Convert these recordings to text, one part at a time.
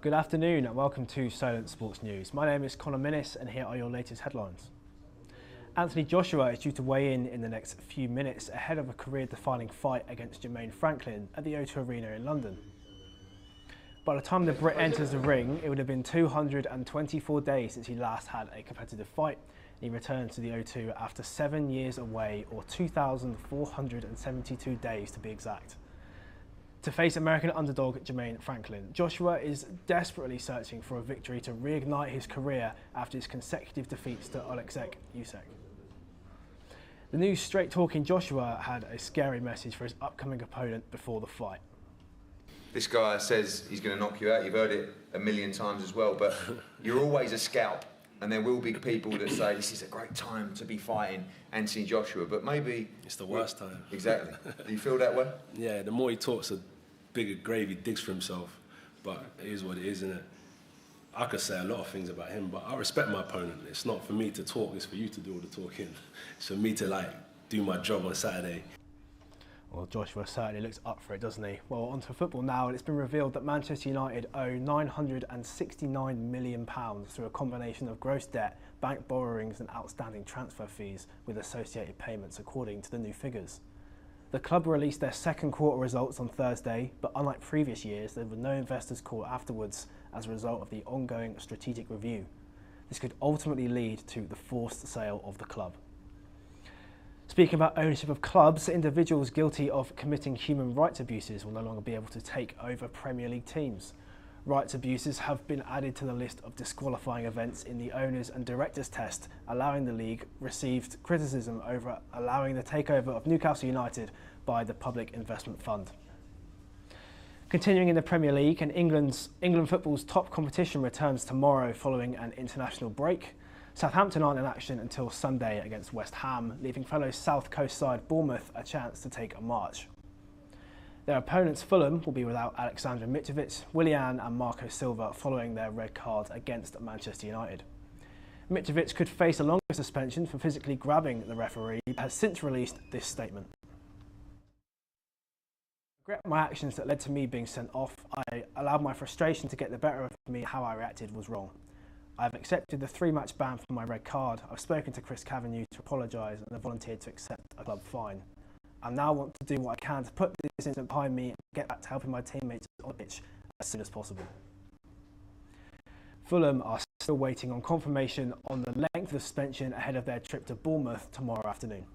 Good afternoon and welcome to Solent Sports News. My name is Connor Minnis and here are your latest headlines. Anthony Joshua is due to weigh in the next few minutes ahead of a career-defining fight against Jermaine Franklin at the O2 Arena in London. By the time the Brit enters the ring, it would have been 224 days since he last had a competitive fight. He returned to the O2 after 7 years away, or 2,472 days to be exact. To face American underdog Jermaine Franklin, Joshua is desperately searching for a victory to reignite his career after his consecutive defeats to Oleksiy Usyk. The new straight-talking Joshua had a scary message for his upcoming opponent before the fight. This guy says he's going to knock you out. You've heard it a million times as well, but you're always a scalp. And there will be people that say this is a great time to be fighting Anthony Joshua, but maybe it's the worst time. Exactly. Do you feel that way? Yeah, the more he talks, the bigger grave he digs for himself. But it is what it is, isn't it? I could say a lot of things about him, but I respect my opponent. It's not for me to talk, it's for you to do all the talking. It's for me to do my job on Saturday. Well, Joshua certainly looks up for it, doesn't he? Well, onto football now, and it's been revealed that Manchester United owe £969 million through a combination of gross debt, bank borrowings and outstanding transfer fees with associated payments, according to the new figures. The club released their second quarter results on Thursday, but unlike previous years, there were no investors' call afterwards as a result of the ongoing strategic review. This could ultimately lead to the forced sale of the club. Speaking about ownership of clubs, individuals guilty of committing human rights abuses will no longer be able to take over Premier League teams. Rights abuses have been added to the list of disqualifying events in the owners and directors test, allowing the league received criticism over allowing the takeover of Newcastle United by the Public Investment Fund. Continuing in the Premier League, and England football's top competition returns tomorrow following an international break. Southampton aren't in action until Sunday against West Ham, leaving fellow South Coast side Bournemouth a chance to take a march. Their opponents Fulham will be without Alexander Mitrovic, Willian and Marco Silva following their red cards against Manchester United. Mitrovic could face a longer suspension for physically grabbing the referee, but has since released this statement. I regret my actions that led to me being sent off. I allowed my frustration to get the better of me. How I reacted was wrong. I've accepted the 3-match ban for my red card. I've spoken to Chris Kavanagh to apologise and have volunteered to accept a club fine. I now want to do what I can to put this incident behind me and get back to helping my teammates on the pitch as soon as possible. Fulham are still waiting on confirmation on the length of the suspension ahead of their trip to Bournemouth tomorrow afternoon.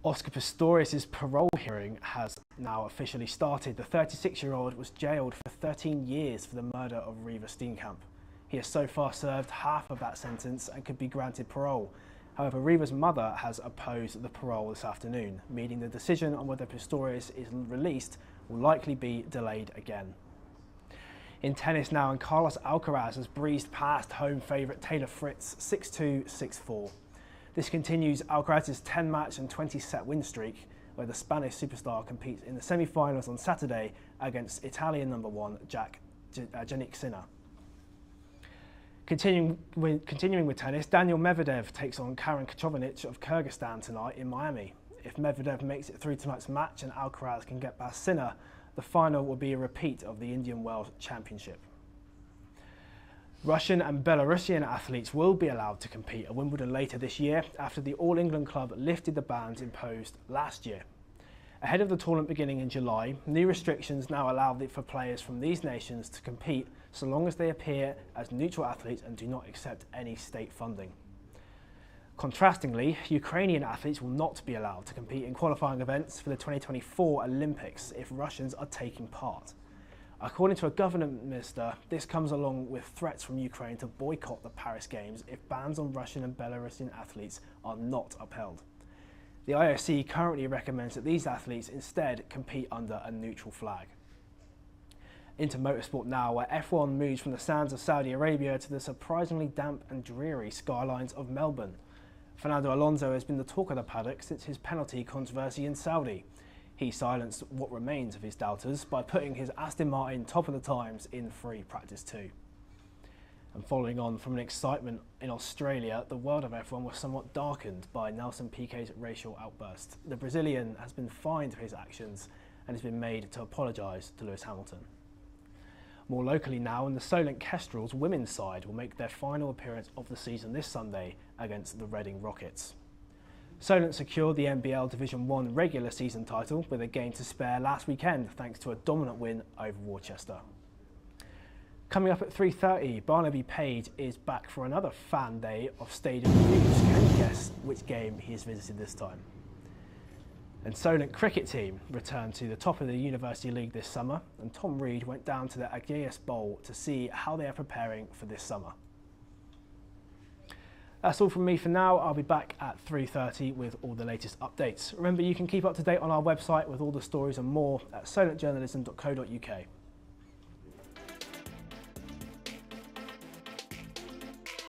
Oscar Pistorius' parole hearing has now officially started. The 36-year-old was jailed for 13 years for the murder of Reeva Steenkamp. He has so far served half of that sentence and could be granted parole. However, Reeva's mother has opposed the parole this afternoon, meaning the decision on whether Pistorius is released will likely be delayed again. In tennis now, and Carlos Alcaraz has breezed past home favourite Taylor Fritz 6-2, 6-4. This continues Alcaraz's 10-match and 20-set win streak, where the Spanish superstar competes in the semi-finals on Saturday against Italian number 1 Jannik Sinner. Continuing with tennis, Daniil Medvedev takes on Karen Khachanov of Kyrgyzstan tonight in Miami. If Medvedev makes it through tonight's match and Alcaraz can get past Sinner, the final will be a repeat of the Indian Wells Championship. Russian and Belarusian athletes will be allowed to compete at Wimbledon later this year after the All England club lifted the bans imposed last year. Ahead of the tournament beginning in July, new restrictions now allow for players from these nations to compete so long as they appear as neutral athletes and do not accept any state funding. Contrastingly, Ukrainian athletes will not be allowed to compete in qualifying events for the 2024 Olympics if Russians are taking part. According to a government minister, this comes along with threats from Ukraine to boycott the Paris Games if bans on Russian and Belarusian athletes are not upheld. The IOC currently recommends that these athletes instead compete under a neutral flag. Into motorsport now, where F1 moves from the sands of Saudi Arabia to the surprisingly damp and dreary skylines of Melbourne. Fernando Alonso has been the talk of the paddock since his penalty controversy in Saudi. He silenced what remains of his doubters by putting his Aston Martin top of the times in free practice 2. And following on from an excitement in Australia, the world of F1 was somewhat darkened by Nelson Piquet's racial outburst. The Brazilian has been fined for his actions and has been made to apologise to Lewis Hamilton. More locally now, and the Solent Kestrels women's side will make their final appearance of the season this Sunday against the Reading Rockets. Solent secured the NBL Division 1 regular season title with a game to spare last weekend thanks to a dominant win over Worcester. Coming up at 3:30, Barnaby Page is back for another fan day of stadium reviews. Can you guess which game he has visited this time? And Solent cricket team returned to the top of the University League this summer, and Tom Reed went down to the Ageas Bowl to see how they are preparing for this summer. That's all from me for now. I'll be back at 3:30 with all the latest updates. Remember, you can keep up to date on our website with all the stories and more at solentjournalism.co.uk.